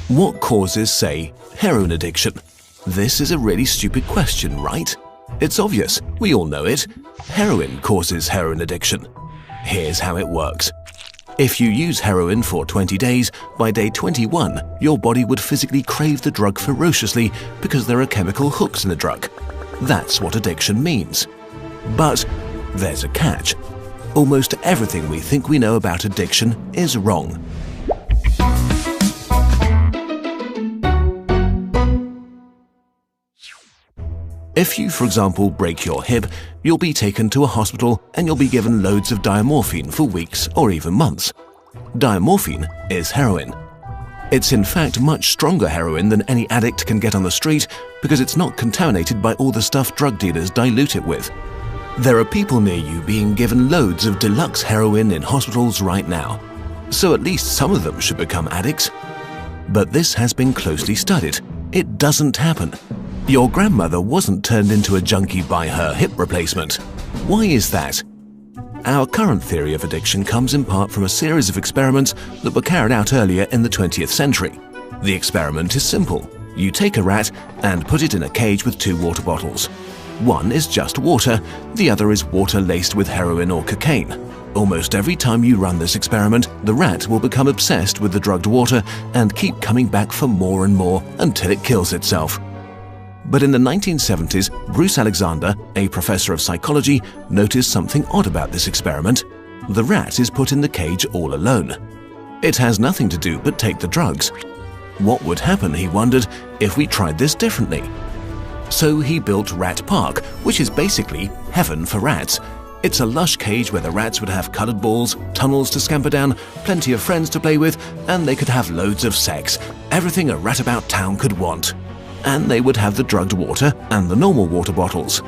What causes, say, heroin addiction? This is a really stupid question, right? It's obvious, we all know it. Heroin causes heroin addiction. Here's how it works. If you use heroin for 20 days, by day 21, your body would physically crave the drug ferociously because there are chemical hooks in the drug. That's what addiction means. But there's a catch. Almost everything we think we know about addiction is wrong. If you, for example, break your hip, you'll be taken to a hospital and you'll be given loads of diamorphine for weeks or even months. Diamorphine is heroin. It's in fact much stronger heroin than any addict can get on the street because it's not contaminated by all the stuff drug dealers dilute it with. There are people near you being given loads of deluxe heroin in hospitals right now, so at least some of them should become addicts. But this has been closely studied. It doesn't happen. Your grandmother wasn't turned into a junkie by her hip replacement. Why is that? Our current theory of addiction comes in part from a series of experiments that were carried out earlier in the 20th century. The experiment is simple. You take a rat and put it in a cage with 2 water bottles. One is just water, the other is water laced with heroin or cocaine. Almost every time you run this experiment, the rat will become obsessed with the drugged water and keep coming back for more and more until it kills itself. But in the 1970s, Bruce Alexander, a professor of psychology, noticed something odd about this experiment. The rat is put in the cage all alone. It has nothing to do but take the drugs. What would happen, he wondered, if we tried this differently? So he built Rat Park, which is basically heaven for rats. It's a lush cage where the rats would have colored balls, tunnels to scamper down, plenty of friends to play with, and they could have loads of sex. Everything a rat about town could want. And they would have the drugged water and the normal water bottles.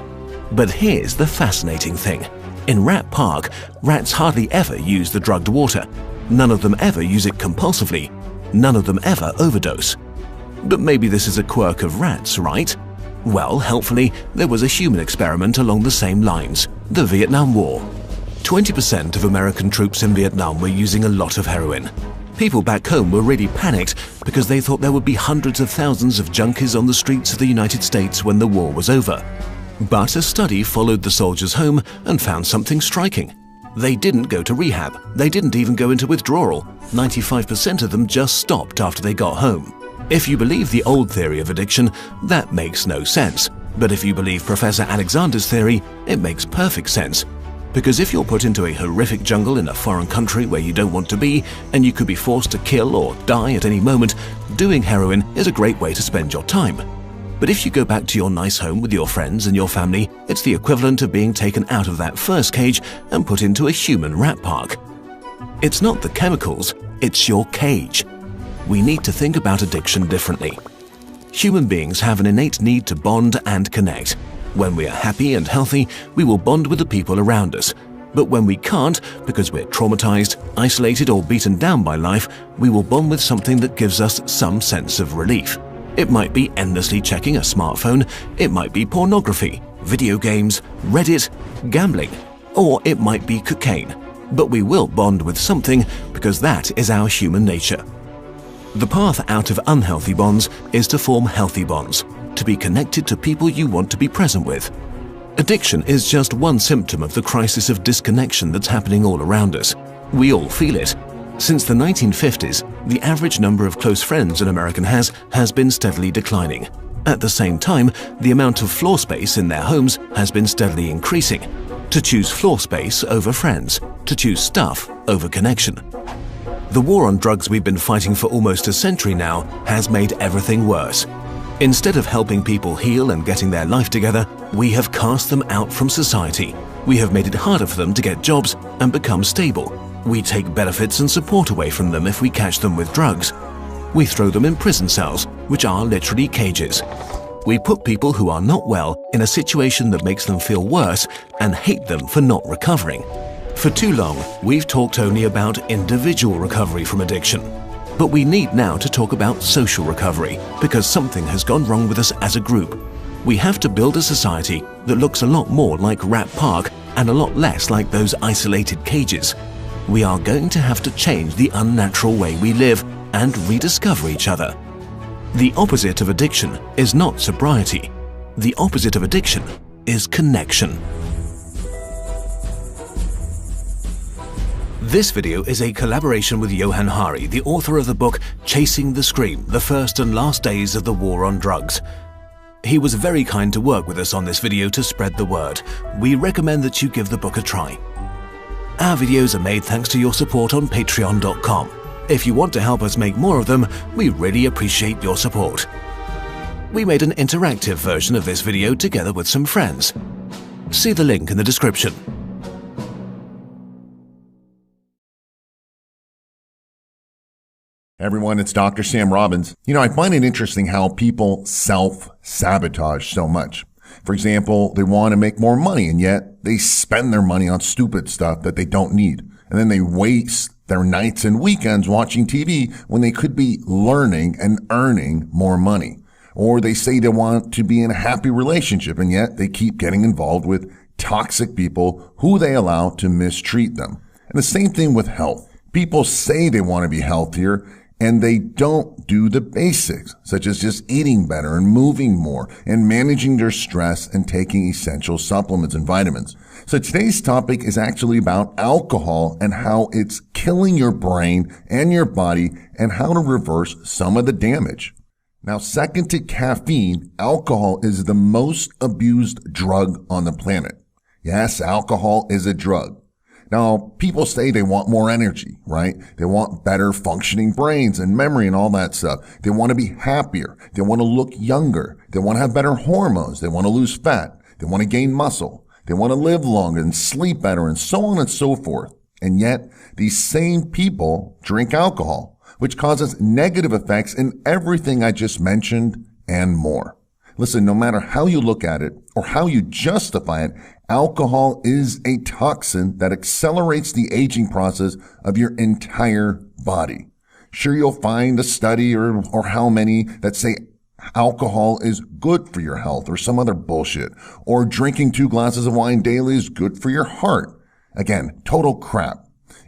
But here's the fascinating thing. In Rat Park, rats hardly ever use the drugged water. None of them ever use it compulsively. None of them ever overdose. But maybe this is a quirk of rats, right? Well, helpfully, there was a human experiment along the same lines, the Vietnam War. 20% of American troops in Vietnam were using a lot of heroin. People back home were really panicked because they thought there would be hundreds of thousands of junkies on the streets of the United States when the war was over. But a study followed the soldiers home and found something striking. They didn't go to rehab. They didn't even go into withdrawal. 95% of them just stopped after they got home. If you believe the old theory of addiction, that makes no sense. But if you believe Professor Alexander's theory, it makes perfect sense. Because if you're put into a horrific jungle in a foreign country where you don't want to be, and you could be forced to kill or die at any moment, doing heroin is a great way to spend your time. But if you go back to your nice home with your friends and your family, it's the equivalent of being taken out of that first cage and put into a human rat park. It's not the chemicals, it's your cage. We need to think about addiction differently. Human beings have an innate need to bond and connect. When we are happy and healthy, we will bond with the people around us. But when we can't, because we're traumatized, isolated or beaten down by life, we will bond with something that gives us some sense of relief. It might be endlessly checking a smartphone, it might be pornography, video games, Reddit, gambling, or it might be cocaine. But we will bond with something because that is our human nature. The path out of unhealthy bonds is to form healthy bonds, to be connected to people you want to be present with. Addiction is just one symptom of the crisis of disconnection that's happening all around us. We all feel it. Since the 1950s, the average number of close friends an American has been steadily declining. At the same time, the amount of floor space in their homes has been steadily increasing. To choose floor space over friends, to choose stuff over connection. The war on drugs we've been fighting for almost a century now has made everything worse. Instead of helping people heal and getting their life together, we have cast them out from society. We have made it harder for them to get jobs and become stable. We take benefits and support away from them if we catch them with drugs. We throw them in prison cells, which are literally cages. We put people who are not well in a situation that makes them feel worse and hate them for not recovering. For too long, we've talked only about individual recovery from addiction. But we need now to talk about social recovery, because something has gone wrong with us as a group. We have to build a society that looks a lot more like Rat Park and a lot less like those isolated cages. We are going to have to change the unnatural way we live and rediscover each other. The opposite of addiction is not sobriety. The opposite of addiction is connection. This video is a collaboration with Johan Hari, the author of the book Chasing the Scream: The First and Last Days of the War on Drugs. He was very kind to work with us on this video to spread the word. We recommend that you give the book a try. Our videos are made thanks to your support on patreon.com. If you want to help us make more of them, we really appreciate your support. We made an interactive version of this video together with some friends. See the link in the description. Everyone, it's Dr. Sam Robbins. I find it interesting how people self-sabotage so much. For example, they want to make more money, and yet they spend their money on stupid stuff that they don't need. And then they waste their nights and weekends watching TV when they could be learning and earning more money. Or they say they want to be in a happy relationship, and yet they keep getting involved with toxic people who they allow to mistreat them. And the same thing with health. People say they want to be healthier, and they don't do the basics, such as just eating better and moving more and managing their stress and taking essential supplements and vitamins. So today's topic is actually about alcohol and how it's killing your brain and your body and how to reverse some of the damage. Now, second to caffeine, alcohol is the most abused drug on the planet. Yes, alcohol is a drug. Now, people say they want more energy, right? They want better functioning brains and memory and all that stuff. They want to be happier. They want to look younger. They want to have better hormones. They want to lose fat. They want to gain muscle. They want to live longer and sleep better and so on and so forth. And yet, these same people drink alcohol, which causes negative effects in everything I just mentioned and more. Listen, no matter how you look at it or how you justify it, alcohol is a toxin that accelerates the aging process of your entire body. Sure, you'll find a study or how many that say alcohol is good for your health or some other bullshit, or drinking 2 glasses of wine daily is good for your heart. Again, total crap.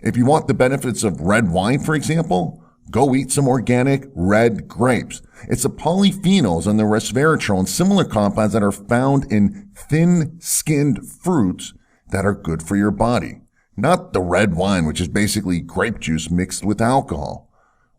If you want the benefits of red wine, for example, go eat some organic red grapes. It's the polyphenols and the resveratrol and similar compounds that are found in thin-skinned fruits that are good for your body. Not the red wine, which is basically grape juice mixed with alcohol.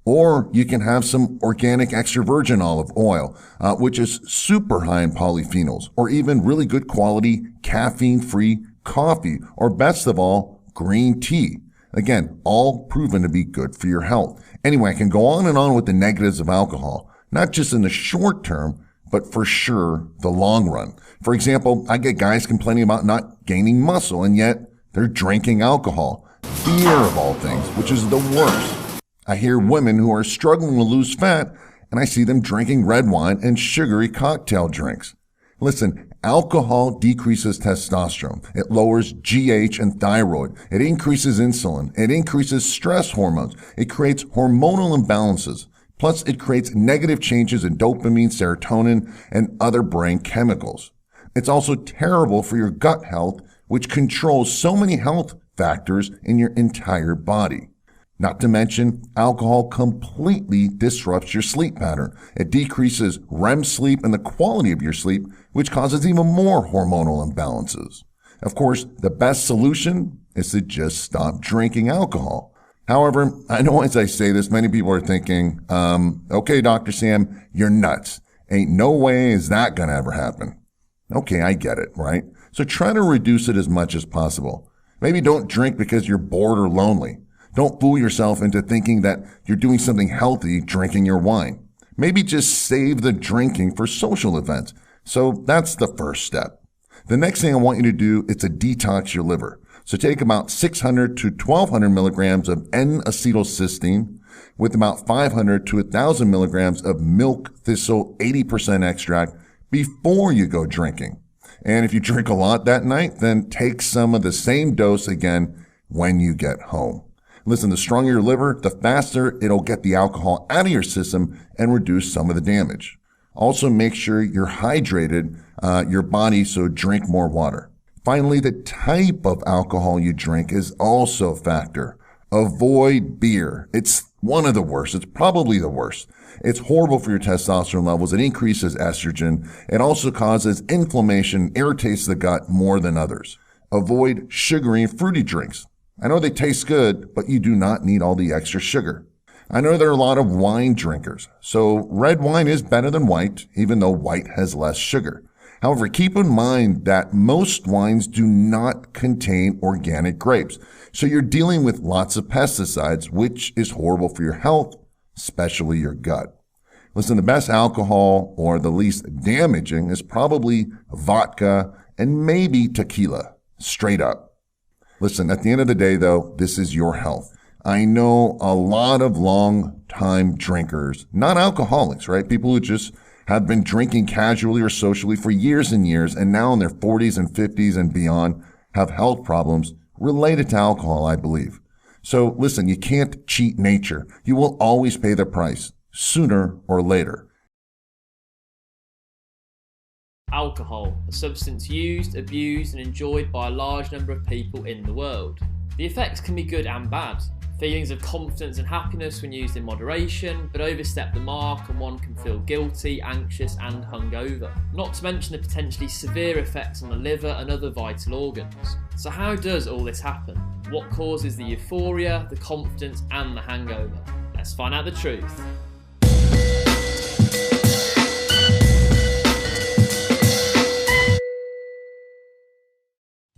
Or you can have some organic extra virgin olive oil, which is super high in polyphenols, or even really good quality caffeine-free coffee, or best of all, green tea. Again, all proven to be good for your health. Anyway, I can go on and on with the negatives of alcohol, not just in the short term, but for sure the long run. For example, I get guys complaining about not gaining muscle, and yet they're drinking alcohol. Fear of all things, which is the worst. I hear women who are struggling to lose fat, and I see them drinking red wine and sugary cocktail drinks. Listen, alcohol decreases testosterone. It lowers GH and thyroid. It increases insulin. It increases stress hormones. It creates hormonal imbalances. Plus, it creates negative changes in dopamine, serotonin, and other brain chemicals. It's also terrible for your gut health, which controls so many health factors in your entire body. Not to mention, alcohol completely disrupts your sleep pattern. It decreases REM sleep and the quality of your sleep, which causes even more hormonal imbalances. Of course, the best solution is to just stop drinking alcohol. However, I know as I say this, many people are thinking, okay, Dr. Sam, you're nuts. Ain't no way is that going to ever happen. Okay, I get it, right? So try to reduce it as much as possible. Maybe don't drink because you're bored or lonely. Don't fool yourself into thinking that you're doing something healthy drinking your wine. Maybe just save the drinking for social events. So that's the first step. The next thing I want you to do is to detox your liver. So take about 600 to 1200 milligrams of N-acetylcysteine with about 500 to 1000 milligrams of milk thistle 80% extract before you go drinking. And if you drink a lot that night, then take some of the same dose again when you get home. Listen, the stronger your liver, the faster it'll get the alcohol out of your system and reduce some of the damage. Also, make sure you're hydrated, your body, so drink more water. Finally, the type of alcohol you drink is also a factor. Avoid beer. It's one of the worst. It's probably the worst. It's horrible for your testosterone levels. It increases estrogen. It also causes inflammation, irritates the gut more than others. Avoid sugary and fruity drinks. I know they taste good, but you do not need all the extra sugar. I know there are a lot of wine drinkers, so red wine is better than white, even though white has less sugar. However, keep in mind that most wines do not contain organic grapes, so you're dealing with lots of pesticides, which is horrible for your health, especially your gut. Listen, the best alcohol, or the least damaging, is probably vodka and maybe tequila, straight up. Listen, at the end of the day, though, this is your health. I know a lot of long-time drinkers, not alcoholics, right? People who just have been drinking casually or socially for years and years, and now in their 40s and 50s and beyond have health problems related to alcohol, I believe. So listen, you can't cheat nature. You will always pay the price, sooner or later. Alcohol, a substance used, abused, and enjoyed by a large number of people in the world. The effects can be good and bad. Feelings of confidence and happiness when used in moderation, but overstep the mark and one can feel guilty, anxious and hungover. Not to mention the potentially severe effects on the liver and other vital organs. So how does all this happen? What causes the euphoria, the confidence and the hangover? Let's find out the truth.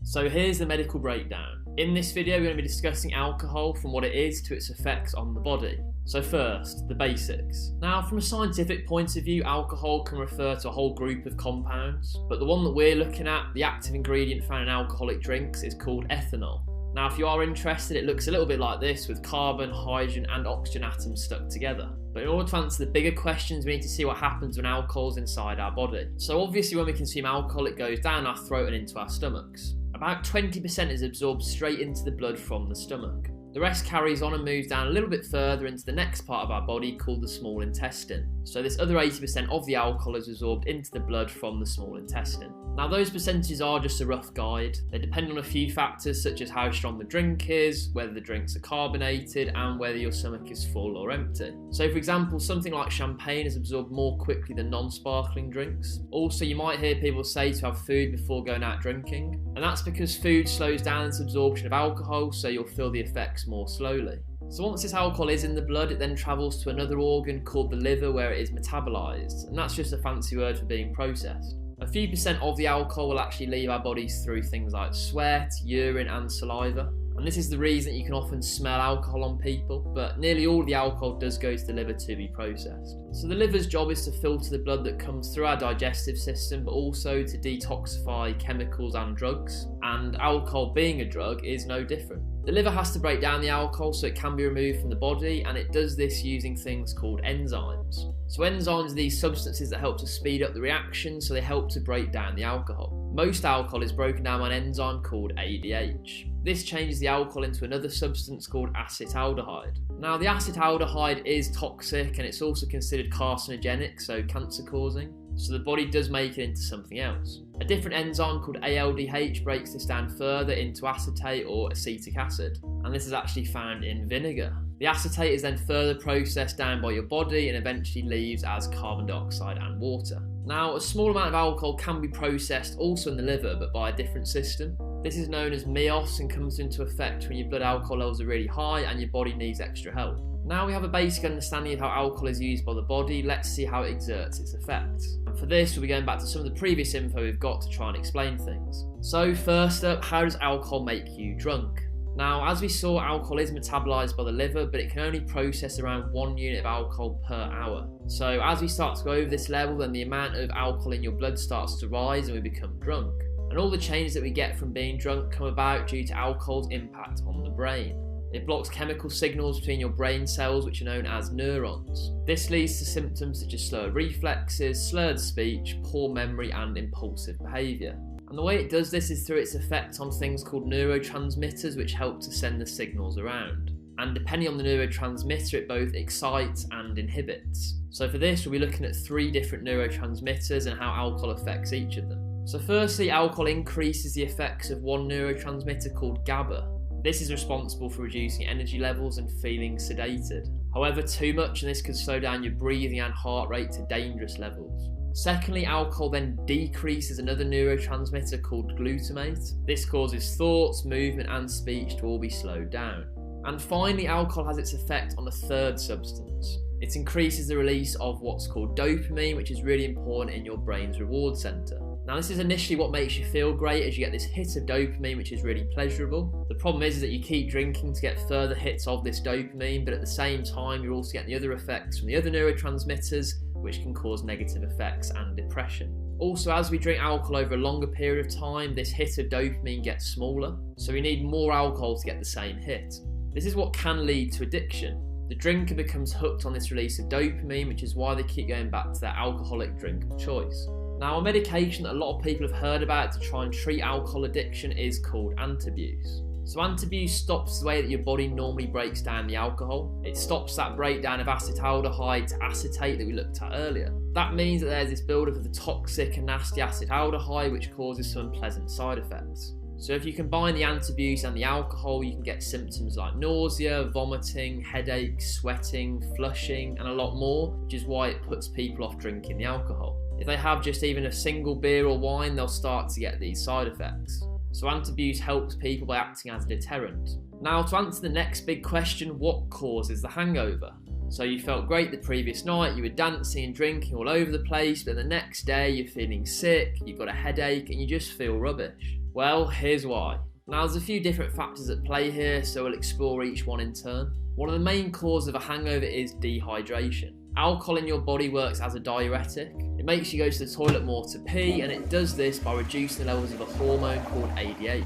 So here's the medical breakdown. In this video we're going to be discussing alcohol from what it is to its effects on the body. So first, the basics. Now from a scientific point of view, alcohol can refer to a whole group of compounds, but the one that we're looking at, the active ingredient found in alcoholic drinks, is called ethanol. Now if you are interested, it looks a little bit like this with carbon, hydrogen and oxygen atoms stuck together. But in order to answer the bigger questions, we need to see what happens when alcohol's inside our body. So obviously when we consume alcohol, it goes down our throat and into our stomachs. About 20% is absorbed straight into the blood from the stomach. The rest carries on and moves down a little bit further into the next part of our body called the small intestine. So this other 80% of the alcohol is absorbed into the blood from the small intestine. Now those percentages are just a rough guide. They depend on a few factors such as how strong the drink is, whether the drinks are carbonated and whether your stomach is full or empty. So for example, something like champagne is absorbed more quickly than non-sparkling drinks. Also you might hear people say to have food before going out drinking, and that's because food slows down its absorption of alcohol, so you'll feel the effects more slowly. So once this alcohol is in the blood, it then travels to another organ called the liver where it is metabolized, and that's just a fancy word for being processed. A few percent of the alcohol will actually leave our bodies through things like sweat, urine and saliva. And this is the reason that you can often smell alcohol on people, but nearly all of the alcohol does go to the liver to be processed. So the liver's job is to filter the blood that comes through our digestive system, but also to detoxify chemicals and drugs. And alcohol being a drug is no different. The liver has to break down the alcohol so it can be removed from the body, and it does this using things called enzymes. So enzymes are these substances that help to speed up the reaction, so they help to break down the alcohol. Most alcohol is broken down by an enzyme called ADH. This changes the alcohol into another substance called acetaldehyde. Now the acetaldehyde is toxic and it's also considered carcinogenic, so cancer causing. So the body does make it into something else. A different enzyme called ALDH breaks this down further into acetate or acetic acid, and this is actually found in vinegar. The acetate is then further processed down by your body and eventually leaves as carbon dioxide and water. Now, a small amount of alcohol can be processed also in the liver, but by a different system. This is known as MEOS and comes into effect when your blood alcohol levels are really high and your body needs extra help. Now we have a basic understanding of how alcohol is used by the body, let's see how it exerts its effects. And for this, we'll be going back to some of the previous info we've got to try and explain things. So first up, how does alcohol make you drunk? Now, as we saw, alcohol is metabolised by the liver, but it can only process around 1 unit of alcohol per hour. So as we start to go over this level, then the amount of alcohol in your blood starts to rise and we become drunk. And all the changes that we get from being drunk come about due to alcohol's impact on the brain. It blocks chemical signals between your brain cells, which are known as neurons. This leads to symptoms such as slurred reflexes, slurred speech, poor memory and impulsive behaviour. And the way it does this is through its effect on things called neurotransmitters, which help to send the signals around. And depending on the neurotransmitter, it both excites and inhibits. So for this, we'll be looking at 3 different neurotransmitters and how alcohol affects each of them. So firstly, alcohol increases the effects of one neurotransmitter called GABA. This is responsible for reducing energy levels and feeling sedated. However, too much and this can slow down your breathing and heart rate to dangerous levels. Secondly, alcohol then decreases another neurotransmitter called glutamate. This causes thoughts, movement and speech to all be slowed down. And finally, alcohol has its effect on a third substance. It increases the release of what's called dopamine, which is really important in your brain's reward centre. Now, this is initially what makes you feel great, as you get this hit of dopamine, which is really pleasurable. The problem is that you keep drinking to get further hits of this dopamine, but at the same time, you're also getting the other effects from the other neurotransmitters, which can cause negative effects and depression. Also, as we drink alcohol over a longer period of time, this hit of dopamine gets smaller, so we need more alcohol to get the same hit. This is what can lead to addiction. The drinker becomes hooked on this release of dopamine, which is why they keep going back to their alcoholic drink of choice. Now, a medication that a lot of people have heard about to try and treat alcohol addiction is called antabuse. So antabuse stops the way that your body normally breaks down the alcohol. It stops that breakdown of acetaldehyde to acetate that we looked at earlier. That means that there's this buildup of the toxic and nasty acetaldehyde, which causes some unpleasant side effects. So if you combine the antabuse and the alcohol, you can get symptoms like nausea, vomiting, headaches, sweating, flushing, and a lot more, which is why it puts people off drinking the alcohol. If they have just even a single beer or wine, they'll start to get these side effects. So antabuse helps people by acting as a deterrent. Now, to answer the next big question, what causes the hangover? So you felt great the previous night, you were dancing and drinking all over the place, but the next day you're feeling sick, you've got a headache, and you just feel rubbish. Well, here's why. Now, there's a few different factors at play here, so we'll explore each one in turn. One of the main causes of a hangover is dehydration. Alcohol in your body works as a diuretic. It makes you go to the toilet more to pee, and it does this by reducing the levels of a hormone called ADH.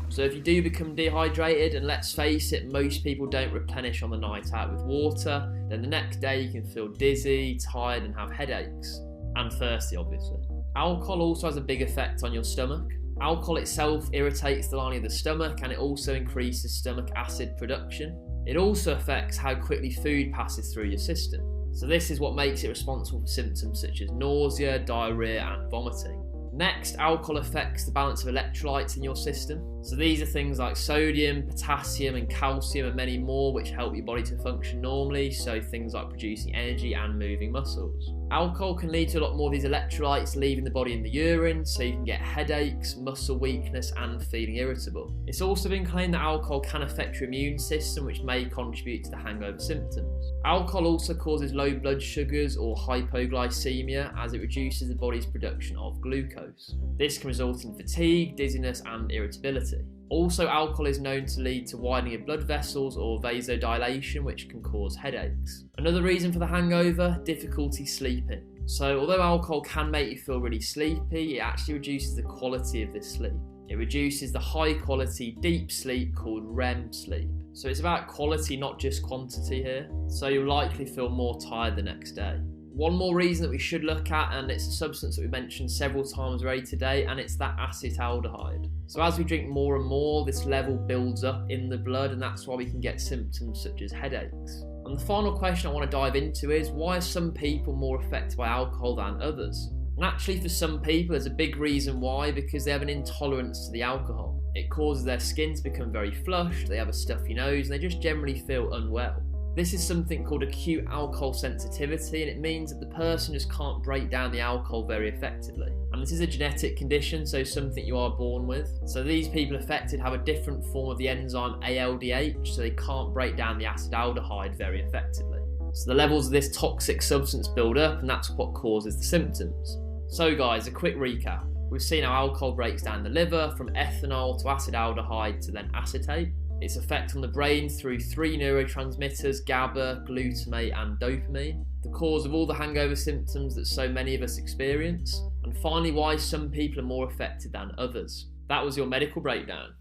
So if you do become dehydrated, and let's face it, most people don't replenish on the night out with water, then the next day you can feel dizzy, tired and have headaches. And thirsty, obviously. Alcohol also has a big effect on your stomach. Alcohol itself irritates the lining of the stomach, and it also increases stomach acid production. It also affects how quickly food passes through your system. So this is what makes it responsible for symptoms such as nausea, diarrhea and vomiting. Next, alcohol affects the balance of electrolytes in your system. So these are things like sodium, potassium and calcium and many more, which help your body to function normally, so things like producing energy and moving muscles. Alcohol can lead to a lot more of these electrolytes leaving the body in the urine, so you can get headaches, muscle weakness and feeling irritable. It's also been claimed that alcohol can affect your immune system, which may contribute to the hangover symptoms. Alcohol also causes low blood sugars or hypoglycemia, as it reduces the body's production of glucose. This can result in fatigue, dizziness and irritability. Also, alcohol is known to lead to widening of blood vessels or vasodilation, which can cause headaches. Another reason for the hangover, difficulty sleeping. So although alcohol can make you feel really sleepy, it actually reduces the quality of this sleep. It reduces the high quality deep sleep called REM sleep. So it's about quality, not just quantity here. So you'll likely feel more tired the next day. One more reason that we should look at, and it's a substance that we mentioned several times already today, and it's that acetaldehyde. So as we drink more and more, this level builds up in the blood, and that's why we can get symptoms such as headaches. And the final question I want to dive into is, why are some people more affected by alcohol than others? And actually for some people there's a big reason why, because they have an intolerance to the alcohol. It causes their skin to become very flushed, they have a stuffy nose, and they just generally feel unwell. This is something called acute alcohol sensitivity, and it means that the person just can't break down the alcohol very effectively. And this is a genetic condition, so something you are born with. So these people affected have a different form of the enzyme ALDH, so they can't break down the acetaldehyde very effectively. So the levels of this toxic substance build up, and that's what causes the symptoms. So guys, a quick recap. We've seen how alcohol breaks down the liver from ethanol to acetaldehyde to then acetate. Its effect on the brain through three neurotransmitters, GABA, glutamate and dopamine. The cause of all the hangover symptoms that so many of us experience. And finally, why some people are more affected than others. That was your medical breakdown.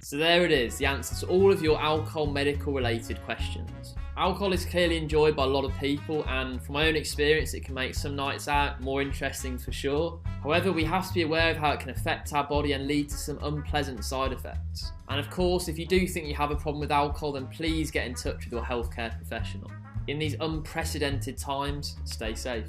So there it is, the answer to all of your alcohol medical related questions. Alcohol is clearly enjoyed by a lot of people, and from my own experience it can make some nights out more interesting for sure. However, we have to be aware of how it can affect our body and lead to some unpleasant side effects. And of course, if you do think you have a problem with alcohol, then please get in touch with your healthcare professional. In these unprecedented times, stay safe.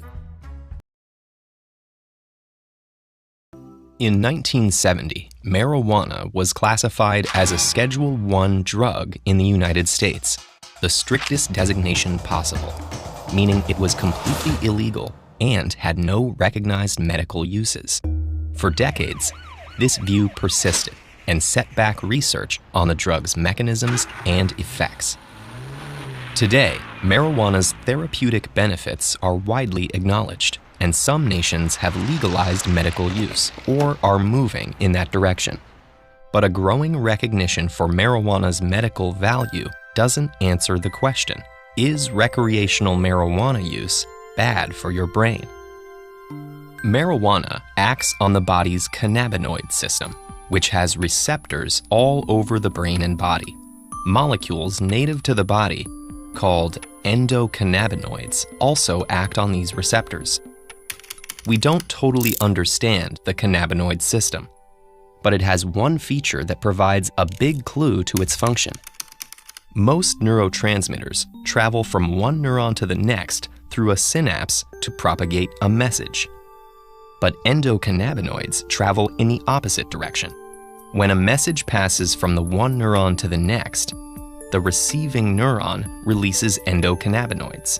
In 1970, marijuana was classified as a Schedule I drug in the United States. the strictest designation possible, meaning it was completely illegal and had no recognized medical uses. For decades, this view persisted and set back research on the drug's mechanisms and effects. Today, marijuana's therapeutic benefits are widely acknowledged, and some nations have legalized medical use or are moving in that direction. But a growing recognition for marijuana's medical value doesn't answer the question, is recreational marijuana use bad for your brain? Marijuana acts on the body's cannabinoid system, which has receptors all over the brain and body. Molecules native to the body, called endocannabinoids, also act on these receptors. We don't totally understand the cannabinoid system, but it has one feature that provides a big clue to its function. Most neurotransmitters travel from one neuron to the next through a synapse to propagate a message. But endocannabinoids travel in the opposite direction. When a message passes from the one neuron to the next, the receiving neuron releases endocannabinoids.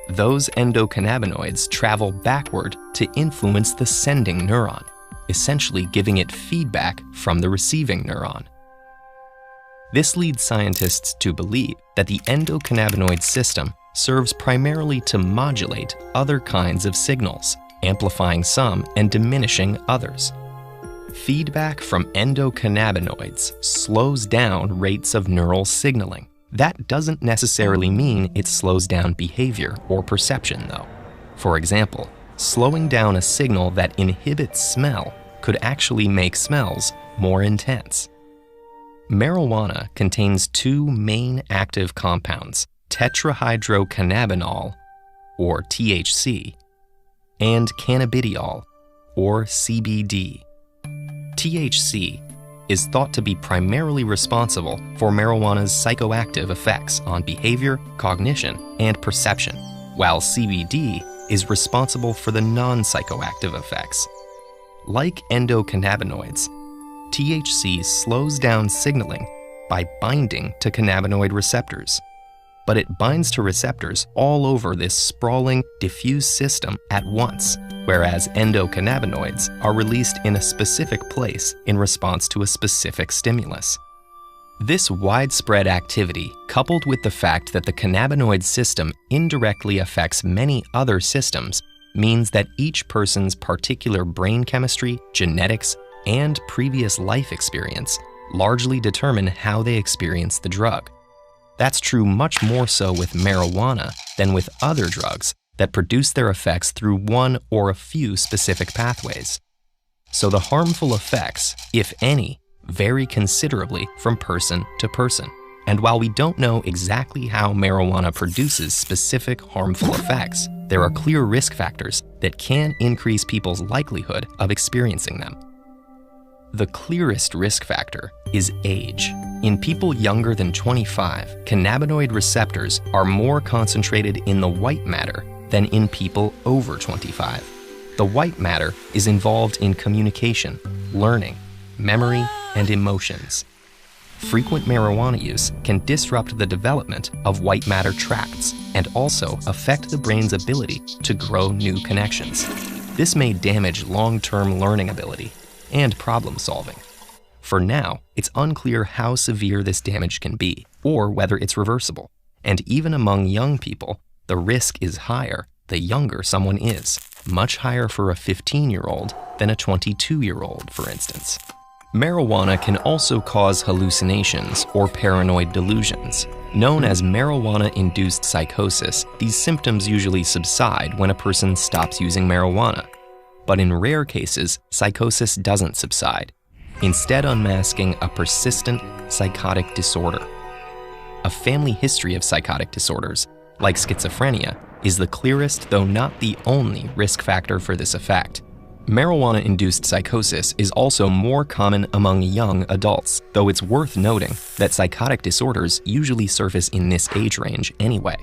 Those endocannabinoids travel backward to influence the sending neuron, essentially giving it feedback from the receiving neuron. This leads scientists to believe that the endocannabinoid system serves primarily to modulate other kinds of signals, amplifying some and diminishing others. Feedback from endocannabinoids slows down rates of neural signaling. That doesn't necessarily mean it slows down behavior or perception, though. For example, slowing down a signal that inhibits smell could actually make smells more intense. Marijuana contains two main active compounds, tetrahydrocannabinol, or THC, and cannabidiol, or CBD. THC is thought to be primarily responsible for marijuana's psychoactive effects on behavior, cognition, and perception, while CBD is responsible for the non-psychoactive effects. Like endocannabinoids, THC slows down signaling by binding to cannabinoid receptors. But it binds to receptors all over this sprawling, diffuse system at once, whereas endocannabinoids are released in a specific place in response to a specific stimulus. This widespread activity, coupled with the fact that the cannabinoid system indirectly affects many other systems, means that each person's particular brain chemistry, genetics, and previous life experience largely determine how they experience the drug. That's true much more so with marijuana than with other drugs that produce their effects through one or a few specific pathways. So the harmful effects, if any, vary considerably from person to person. And while we don't know exactly how marijuana produces specific harmful effects, there are clear risk factors that can increase people's likelihood of experiencing them. The clearest risk factor is age. In people younger than 25, cannabinoid receptors are more concentrated in the white matter than in people over 25. The white matter is involved in communication, learning, memory, and emotions. Frequent marijuana use can disrupt the development of white matter tracts and also affect the brain's ability to grow new connections. This may damage long-term learning ability and problem solving. For now, it's unclear how severe this damage can be or whether it's reversible. And even among young people, the risk is higher the younger someone is, much higher for a 15-year-old than a 22-year-old, for instance. Marijuana can also cause hallucinations or paranoid delusions. Known as marijuana-induced psychosis, these symptoms usually subside when a person stops using marijuana. But in rare cases, psychosis doesn't subside, instead unmasking a persistent psychotic disorder. A family history of psychotic disorders, like schizophrenia, is the clearest, though not the only, risk factor for this effect. Marijuana-induced psychosis is also more common among young adults, though it's worth noting that psychotic disorders usually surface in this age range anyway.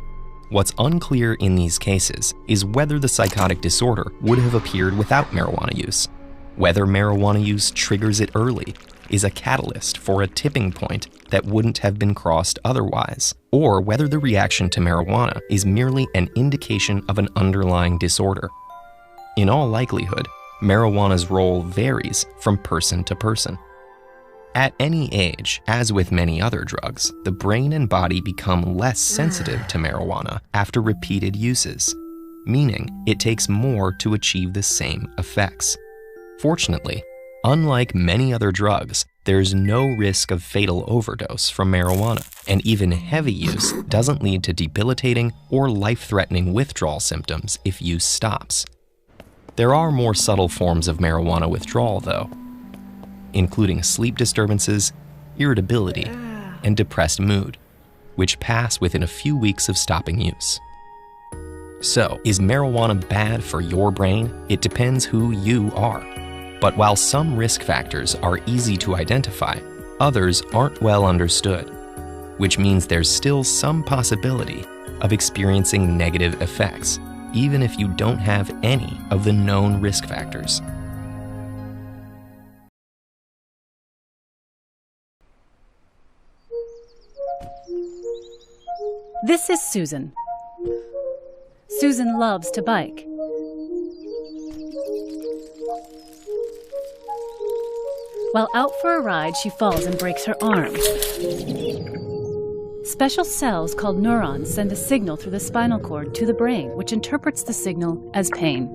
What's unclear in these cases is whether the psychotic disorder would have appeared without marijuana use. Whether marijuana use triggers it early, is a catalyst for a tipping point that wouldn't have been crossed otherwise, or whether the reaction to marijuana is merely an indication of an underlying disorder. In all likelihood, marijuana's role varies from person to person. At any age, as with many other drugs, the brain and body become less sensitive to marijuana after repeated uses, meaning it takes more to achieve the same effects. Fortunately, unlike many other drugs, there's no risk of fatal overdose from marijuana, and even heavy use doesn't lead to debilitating or life-threatening withdrawal symptoms if use stops. There are more subtle forms of marijuana withdrawal, though, including sleep disturbances, irritability, and depressed mood, which pass within a few weeks of stopping use. So, is marijuana bad for your brain? It depends who you are. But while some risk factors are easy to identify, others aren't well understood, which means there's still some possibility of experiencing negative effects, even if you don't have any of the known risk factors. This is Susan. Susan loves to bike. While out for a ride, she falls and breaks her arm. Special cells called neurons send a signal through the spinal cord to the brain, which interprets the signal as pain.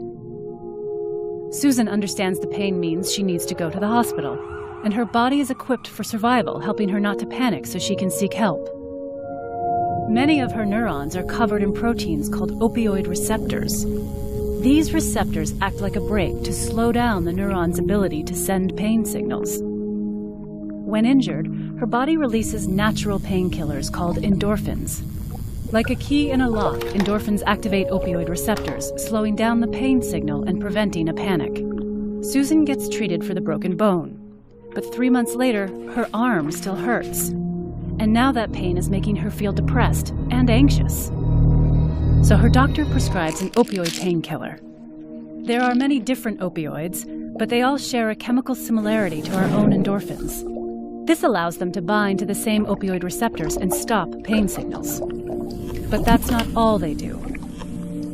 Susan understands the pain means she needs to go to the hospital, and her body is equipped for survival, helping her not to panic so she can seek help. Many of her neurons are covered in proteins called opioid receptors. These receptors act like a brake to slow down the neuron's ability to send pain signals. When injured, her body releases natural painkillers called endorphins. Like a key in a lock, endorphins activate opioid receptors, slowing down the pain signal and preventing a panic. Susan gets treated for the broken bone, but 3 months later, her arm still hurts. And now that pain is making her feel depressed and anxious. So her doctor prescribes an opioid painkiller. There are many different opioids, but they all share a chemical similarity to our own endorphins. This allows them to bind to the same opioid receptors and stop pain signals. But that's not all they do.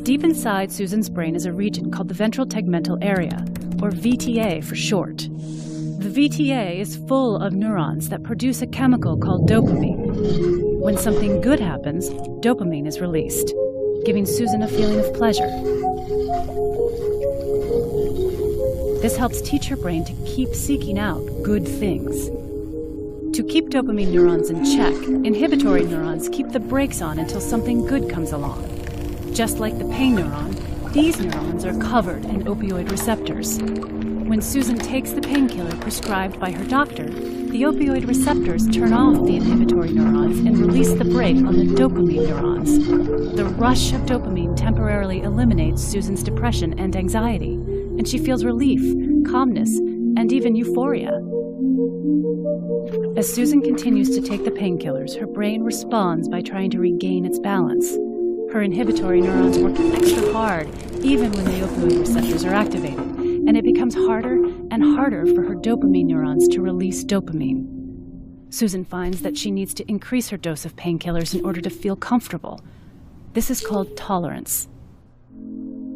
Deep inside Susan's brain is a region called the ventral tegmental area, or VTA for short. The VTA is full of neurons that produce a chemical called dopamine. When something good happens, dopamine is released, giving Susan a feeling of pleasure. This helps teach her brain to keep seeking out good things. To keep dopamine neurons in check, inhibitory neurons keep the brakes on until something good comes along. Just like the pain neuron, these neurons are covered in opioid receptors. When Susan takes the painkiller prescribed by her doctor, the opioid receptors turn off the inhibitory neurons and release the brake on the dopamine neurons. The rush of dopamine temporarily eliminates Susan's depression and anxiety, and she feels relief, calmness, and even euphoria. As Susan continues to take the painkillers, her brain responds by trying to regain its balance. Her inhibitory neurons work extra hard, even when the opioid receptors are activated, and it becomes harder and harder for her dopamine neurons to release dopamine. Susan finds that she needs to increase her dose of painkillers in order to feel comfortable. This is called tolerance.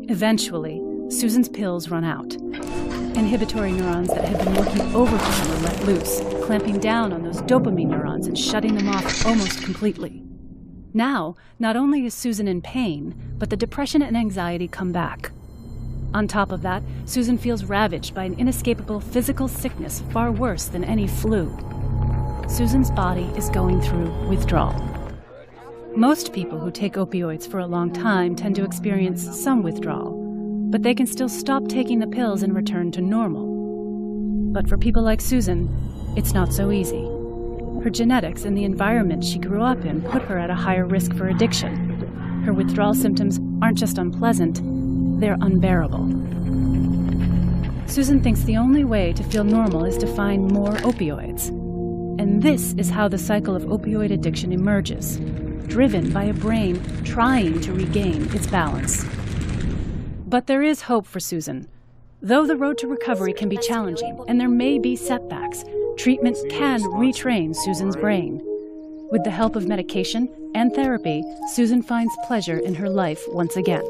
Eventually, Susan's pills run out. Inhibitory neurons that had been working overtime are let loose, clamping down on those dopamine neurons and shutting them off almost completely. Now, not only is Susan in pain, but the depression and anxiety come back. On top of that, Susan feels ravaged by an inescapable physical sickness far worse than any flu. Susan's body is going through withdrawal. Most people who take opioids for a long time tend to experience some withdrawal, but they can still stop taking the pills and return to normal. But for people like Susan, it's not so easy. Her genetics and the environment she grew up in put her at a higher risk for addiction. Her withdrawal symptoms aren't just unpleasant, they're unbearable. Susan thinks the only way to feel normal is to find more opioids. And this is how the cycle of opioid addiction emerges, driven by a brain trying to regain its balance. But there is hope for Susan. Though the road to recovery can be challenging and there may be setbacks, Treatment can retrain Susan's brain. With the help of medication and therapy, Susan finds pleasure in her life once again.